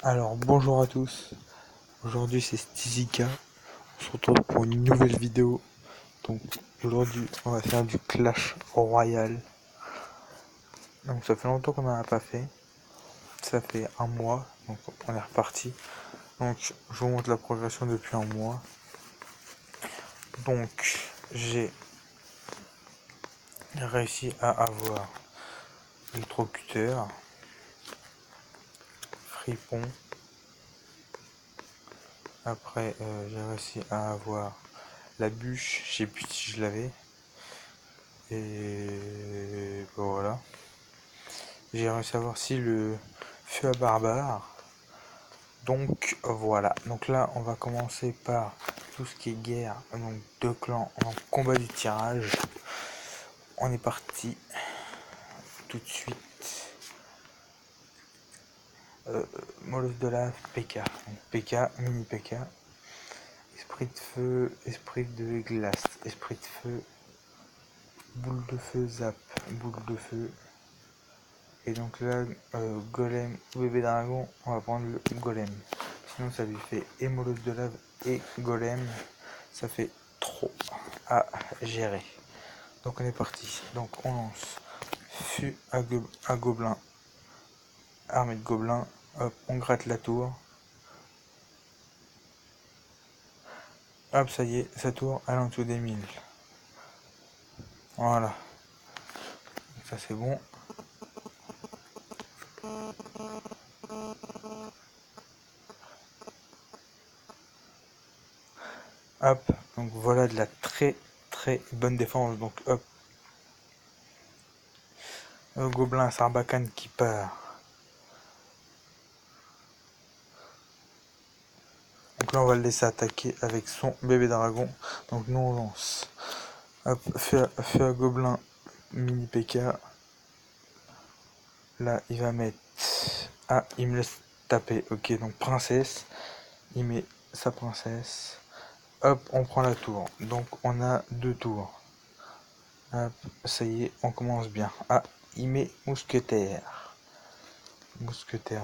Alors bonjour à tous, aujourd'hui c'est Stizika, on se retrouve pour une nouvelle vidéo. Donc aujourd'hui on va faire du Clash Royale. Donc ça fait longtemps qu'on n'en a pas fait, ça fait un mois, donc on est reparti. Donc je vous montre la progression depuis un mois. Donc j'ai réussi à avoir électrocuteur, fripon. Après j'ai réussi à avoir la bûche, je sais plus si je l'avais. Et ben voilà. J'ai réussi à voir si le feu à barbare. Donc voilà. Donc là on va commencer par tout ce qui est guerre. Donc deux clans en combat du tirage. On est parti tout de suite. Molosse de lave, PK. Donc PK, mini PK. Esprit de feu, esprit de glace, esprit de feu, boule de feu, zap, boule de feu. Et donc là, golem ou bébé dragon, on va prendre le golem. Sinon ça lui fait et molosse de lave et golem. Ça fait trop à gérer. Donc on est parti. Donc on lance fût à gobelin. Armée de gobelins. Hop, on gratte la tour. Hop, ça y est, sa tour elle est en dessous des 1000. Voilà. Donc ça c'est bon. Hop, donc voilà de la très bonne défense. Donc hop, le gobelin Sarbacane qui part. Donc là on va le laisser attaquer avec son bébé dragon. Donc nous on lance. Hop, feu à gobelin mini PK. Là il va mettre. Ah, il me laisse taper. Ok, donc princesse. Il met sa princesse. Hop, on prend la tour. Donc on a deux tours. Hop, ça y est, on commence bien. Ah, il met mousquetaire. Mousquetaire.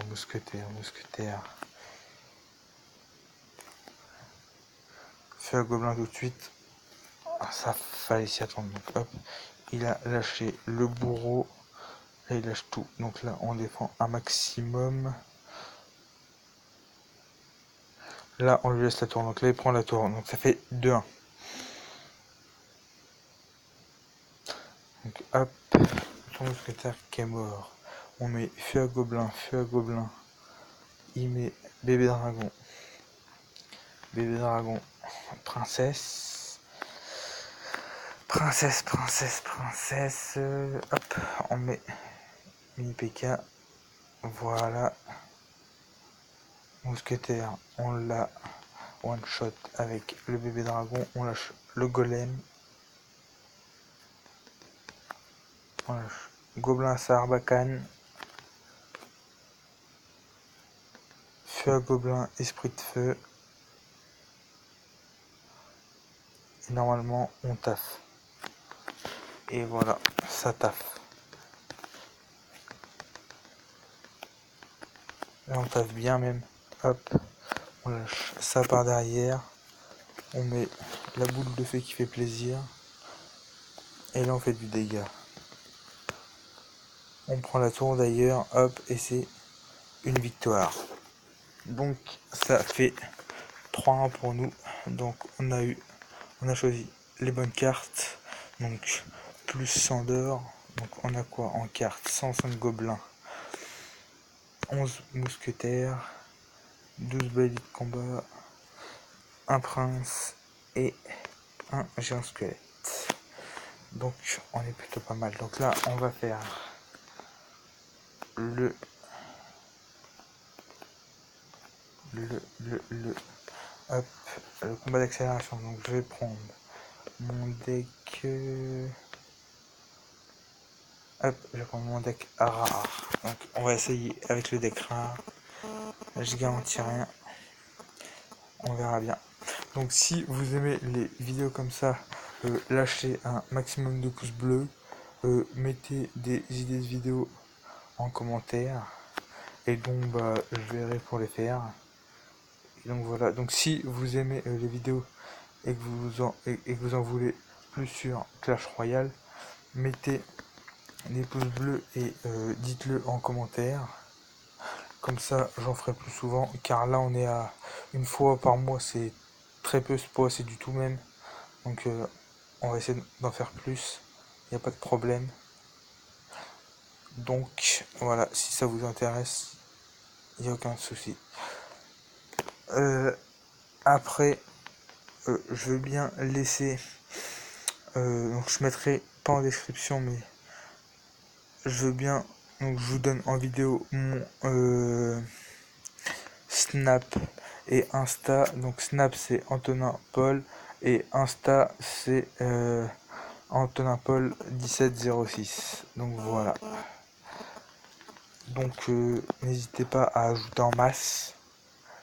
Feu à gobelin tout de suite. Ah, ça fallait s'y attendre. Donc hop, il a lâché le bourreau. Là il lâche tout. Donc là on défend un maximum. Là on lui laisse la tour. Donc là il prend la tour. Donc ça fait 2-1. Donc hop, son mousquetaire qui est mort. On met feu à gobelin. Il met bébé dragon. Princesse. Hop, on met mini PK. Voilà. Mousquetaire, on l'a one shot avec le bébé dragon. On lâche le golem. On lâche gobelin Sarbacane. Feu à gobelin, esprit de feu. Et normalement, on taffe. Et voilà, ça taffe. Là, on taffe bien même. Hop, on lâche ça par derrière. On met la boule de feu qui fait plaisir. Et là, on fait du dégât. On prend la tour d'ailleurs. Hop, et c'est une victoire. Donc, ça fait 3-1 pour nous. Donc, on a choisi les bonnes cartes. Donc, plus 100 d'or. Donc, on a quoi en carte? 105 gobelins. 11 mousquetaires, 12 balais de combat, un prince et un géant squelette. Donc on est plutôt pas mal. Donc là on va faire le hop, le combat d'accélération. Donc je vais prendre mon deck hop, je vais prendre mon deck rare. Donc on va essayer avec le deck rare. Je garantis rien. On verra bien. Donc si vous aimez les vidéos comme ça, lâchez un maximum de pouces bleus, mettez des idées de vidéos en commentaire, et donc bah je verrai pour les faire. Et donc voilà, donc si vous aimez les vidéos et que vous en voulez plus sur Clash Royale, mettez des pouces bleus et dites-le en commentaire. Comme ça j'en ferai plus souvent, car là on est à une fois par mois, c'est très peu, c'est pas assez du tout même. Donc on va essayer d'en faire plus, il n'y a pas de problème. Donc voilà, si ça vous intéresse, il n'y a aucun souci. Après, je veux bien laisser, donc je mettrai pas en description, mais je veux bien, donc je vous donne en vidéo mon Snap et Insta. Donc Snap c'est Antonin Paul et Insta c'est Antonin Paul 1706. Donc voilà. Donc n'hésitez pas à ajouter en masse,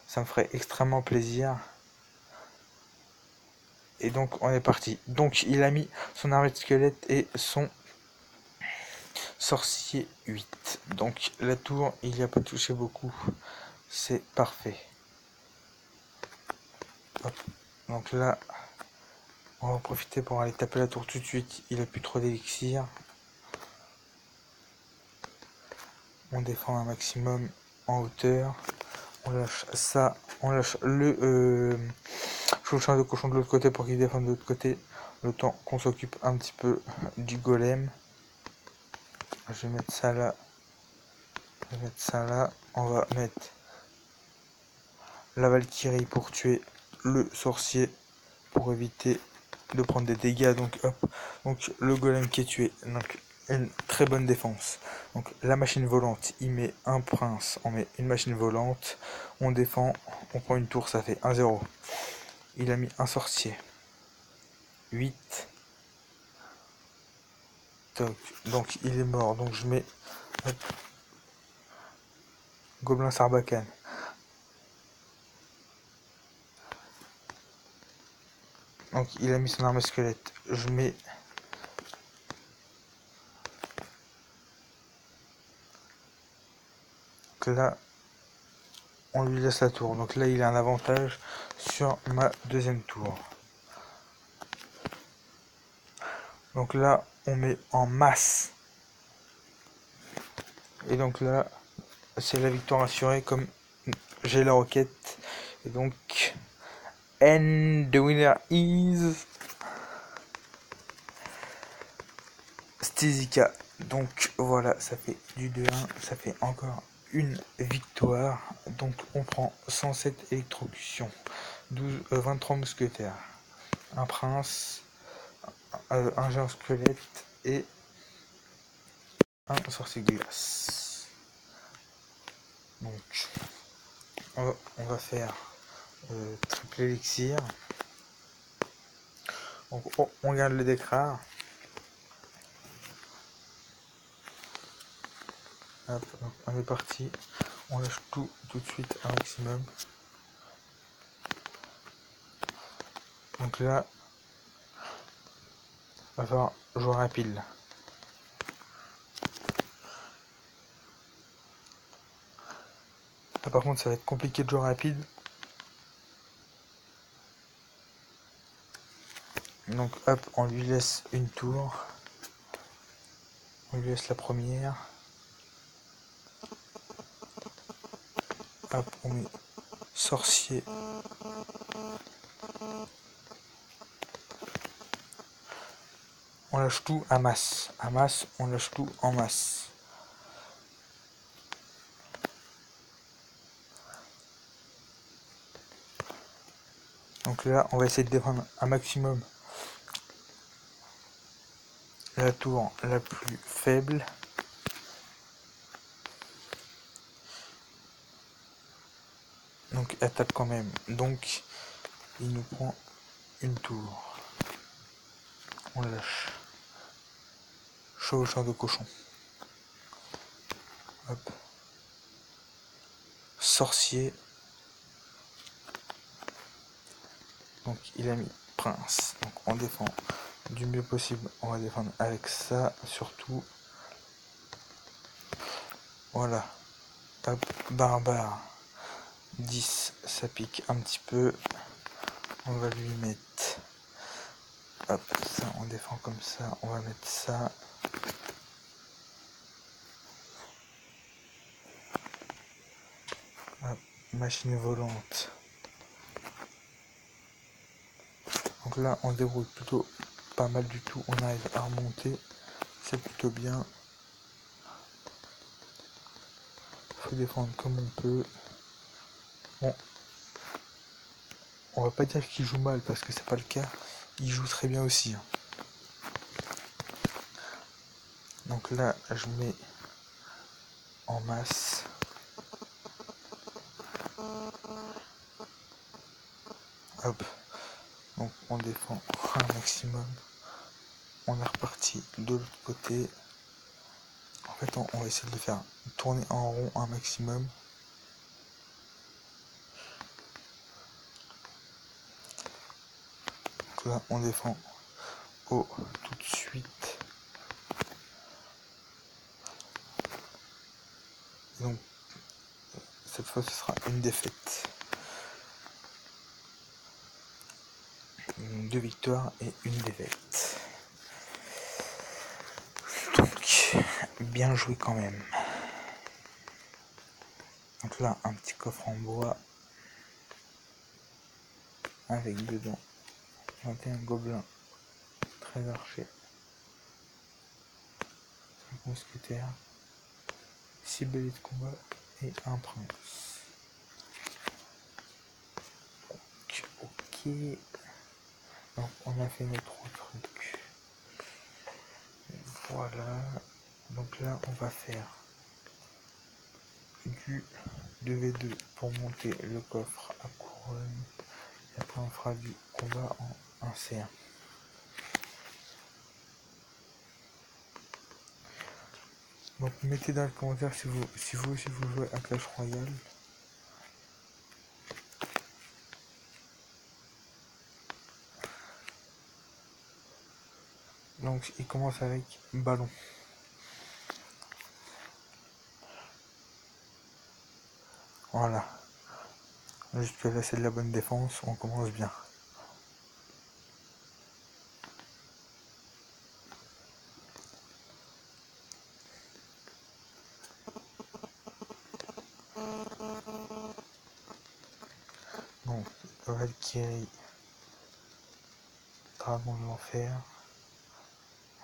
ça me ferait extrêmement plaisir. Et donc on est parti. Donc il a mis son armée de squelette et son sorcier 8. Donc la tour, il n'y a pas touché beaucoup. C'est parfait. Hop. Donc là, on va en profiter pour aller taper la tour tout de suite. Il a plus trop d'élixir. On défend un maximum en hauteur. On lâche ça. On lâche le chouchin de cochon de l'autre côté pour qu'il défende de l'autre côté. Le temps qu'on s'occupe un petit peu du golem. Je vais mettre ça là. Je vais mettre ça là. On va mettre la Valkyrie pour tuer le sorcier, pour éviter de prendre des dégâts. Donc hop, donc le golem qui est tué. Donc une très bonne défense. Donc la machine volante, il met un prince, on met une machine volante, on défend, on prend une tour, ça fait 1-0. Il a mis un sorcier. 8. Donc il est mort. Donc je mets hop, Gobelin Sarbacane. Donc il a mis son arme squelette. Je mets là, on lui laisse la tour. Donc là il a un avantage sur ma deuxième tour. Donc là on met en masse. Et donc là c'est la victoire assurée, comme j'ai la roquette. Et donc and the winner is Stézica. Donc voilà, ça fait du 2-1, ça fait encore une victoire. Donc on prend 107 électrocutions, 23 mousquetaires, un prince, un géant squelette et un sorcier glace. Donc on va faire triple élixir. Donc on garde le décrar. Hop, on est parti. On lâche tout de suite un maximum. Donc là, il va falloir jouer rapide. Là par contre ça va être compliqué de jouer rapide. Donc hop, on lui laisse une tour. On lui laisse la première. Hop, on met sorcier. On lâche tout à masse. À masse, on lâche tout en masse. Donc là, on va essayer de défendre un maximum la tour la plus faible. Donc attaque quand même. Donc il nous prend une tour. On lâche. Chevaucheur de cochon. Hop. Sorcier. Donc il a mis prince. Donc on défend du mieux possible. On va défendre avec ça surtout. Voilà. Hop, barbare. 10, ça pique un petit peu. On va lui mettre... Hop, ça, on défend comme ça. On va mettre ça. Hop, machine volante. Donc là, on se débrouille plutôt pas mal du tout. On arrive à remonter. C'est plutôt bien. Faut défendre comme on peut. Bon, on va pas dire qu'il joue mal parce que c'est pas le cas. Il joue très bien aussi. Donc là, je mets en masse. Hop. Donc on défend un maximum. On est reparti de l'autre côté. En fait, on va essayer de le faire tourner en rond un maximum. Donc là, on défend haut tout de suite. Donc, cette fois, ce sera une défaite. 2 victoires et une défaite. Donc, bien joué quand même. Donc là, un petit coffre en bois. Avec dedans 21 gobelins, 13 archers, 5 mousquetaires, 6 bélets de combat et un prince. Ok. Donc on a fait nos 3 trucs. Voilà. Donc là on va faire du 2v2 pour monter le coffre à couronne. Et après on fera du combat en 1c1. Donc mettez dans les commentaires si vous jouez à Clash Royale. Donc il commence avec ballon. Voilà. Jusque là c'est de la bonne défense, on commence bien. Bon, Valkyrie, Dragon de l'enfer.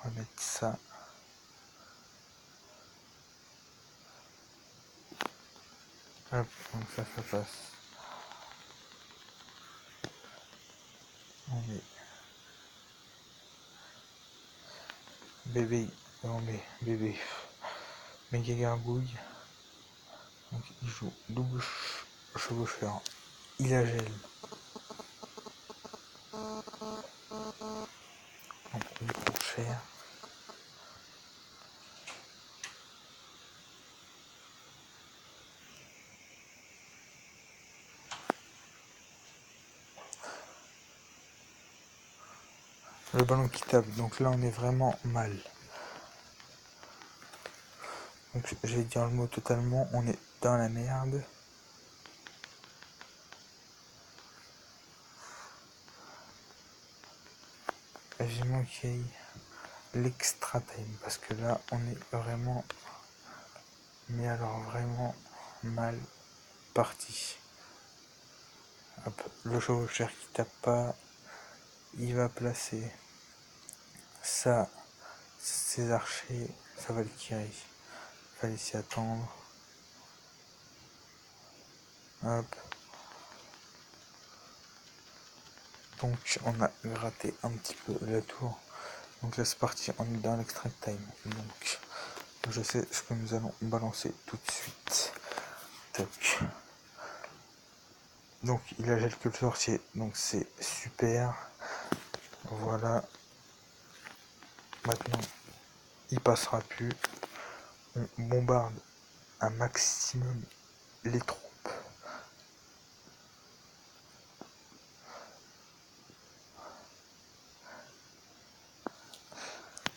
On va mettre ça. Hop, donc ça passe. On met bébé, on met bébé, méga gargouille. Donc il joue double chevaucheur. Il a gel. Donc il court cher. Le ballon qui tape, donc là on est vraiment mal. Donc je vais dire le mot totalement, on est dans la merde. Vivement qu'il y ait l'extra time parce que là on est vraiment, mais alors vraiment mal parti. Hop, le chevaucheur qui tape pas, il va placer ça, ses archers, sa Valkyrie. Fallait s'y attendre. Hop. Donc on a gratté un petit peu la tour. Donc là c'est parti, on est dans l'extract time. Donc je sais ce que nous allons balancer tout de suite. Tac. Donc il a gel que le sorcier, donc c'est super. Voilà. Maintenant il passera plus. On bombarde un maximum les troupes.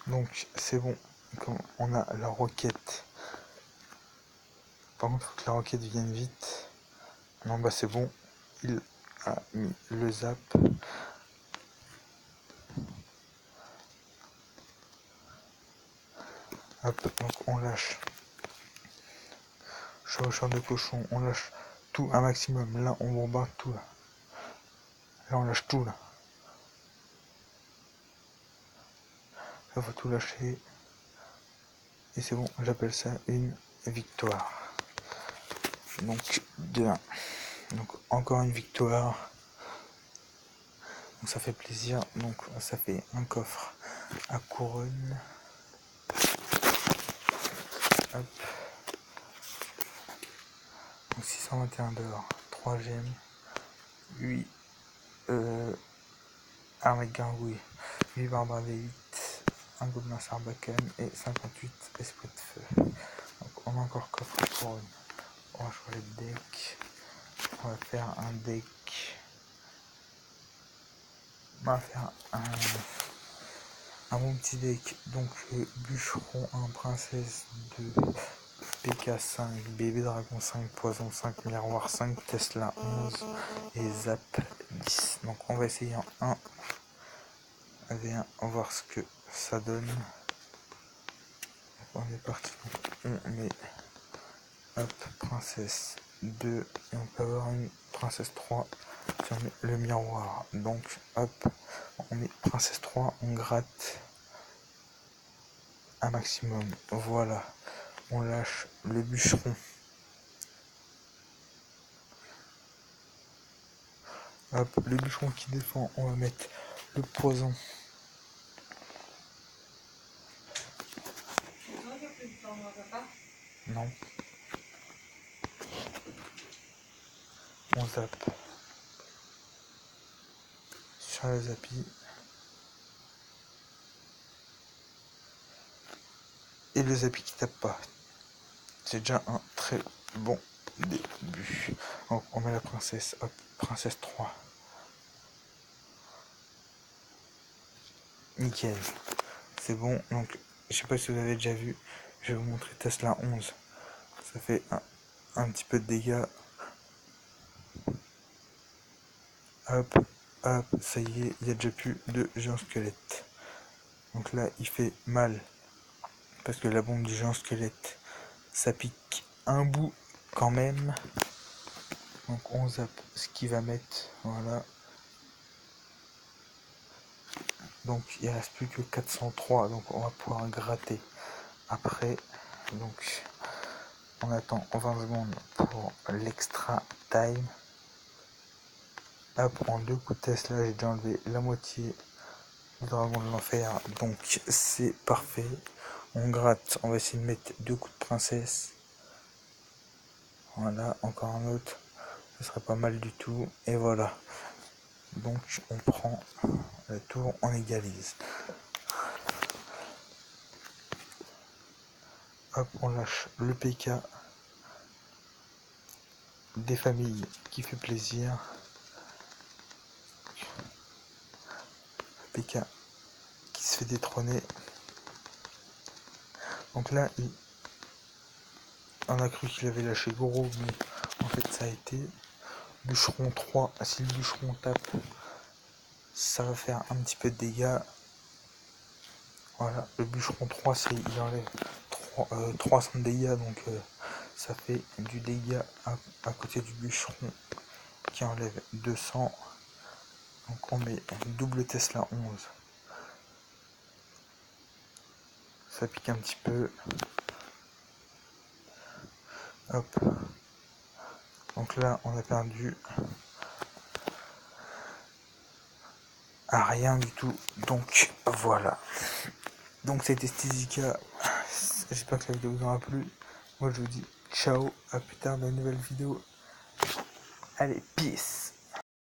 Donc c'est bon, comme on a la roquette, Par contre, faut que la roquette vienne vite. Non, bah c'est bon. Il a mis le zap. Hop, donc on lâche. Chevaucheur de cochon, on lâche tout un maximum. Là, on bombarde tout là. Là, on lâche tout là. Là, faut tout lâcher. Et c'est bon, j'appelle ça une victoire. Donc, 2-1. Donc, encore une victoire. Donc, ça fait plaisir. Donc, ça fait un coffre à couronne. Hop. Donc, 621 d'or. 3 gemmes. 8 armes de gargouille. 8 barbares d'élite. Un gobelin sarbacane et 58 esprits de feu. Donc, on a encore coffre à couronne. On va changer de deck. On va faire un deck. On va faire un bon petit deck. Donc bûcheron 1, princesse 2, PK 5, bébé dragon 5, poison 5, miroir 5, Tesla 11 et zap 10. Donc on va essayer en 1 V1, on va voir ce que ça donne. Donc, on est parti. Donc, on met hop, princesse 2 et on peut avoir une princesse 3 si on met le miroir. Donc hop, on met princesse 3, on gratte un maximum. Voilà, on lâche le bûcheron. Hop, le bûcheron qui défend, on va mettre le poison. Non. On zappe. Sur le zappi. Et le zappi qui tape pas. C'est déjà un très bon début. Donc on met la princesse. Hop, princesse 3. Nickel. C'est bon. Donc je sais pas si vous avez déjà vu. Je vais vous montrer Tesla 11. Ça fait un petit peu de dégâts. Hop, hop, ça y est, il n'y a déjà plus de géant squelette. Donc là, il fait mal. Parce que la bombe du géant squelette, ça pique un bout quand même. Donc on zappe ce qu'il va mettre. Voilà. Donc il reste plus que 403. Donc on va pouvoir gratter après. Donc on attend 20 secondes pour l'extra time. Hop, en 2 coups de Tesla, j'ai déjà enlevé la moitié du dragon de l'enfer. Donc c'est parfait. On gratte, on va essayer de mettre 2 coups de princesse. Voilà, encore un autre. Ce serait pas mal du tout. Et voilà. Donc on prend le tour, on égalise. Hop, on lâche le PK des familles qui fait plaisir. PK qui se fait détrôner. Donc là, on a cru qu'il avait lâché gros, mais en fait ça a été bûcheron 3. Si le bûcheron tape, ça va faire un petit peu de dégâts. Voilà, le bûcheron 3, il enlève 300 de dégâts, donc ça fait du dégât à côté du bûcheron qui enlève 200. Donc on met double Tesla 11. Ça pique un petit peu. Hop. Donc là, on a perdu à rien du tout. Donc voilà. Donc c'était Stizika. J'espère que la vidéo vous aura plu. Moi je vous dis ciao, à plus tard dans une nouvelle vidéo. Allez, peace.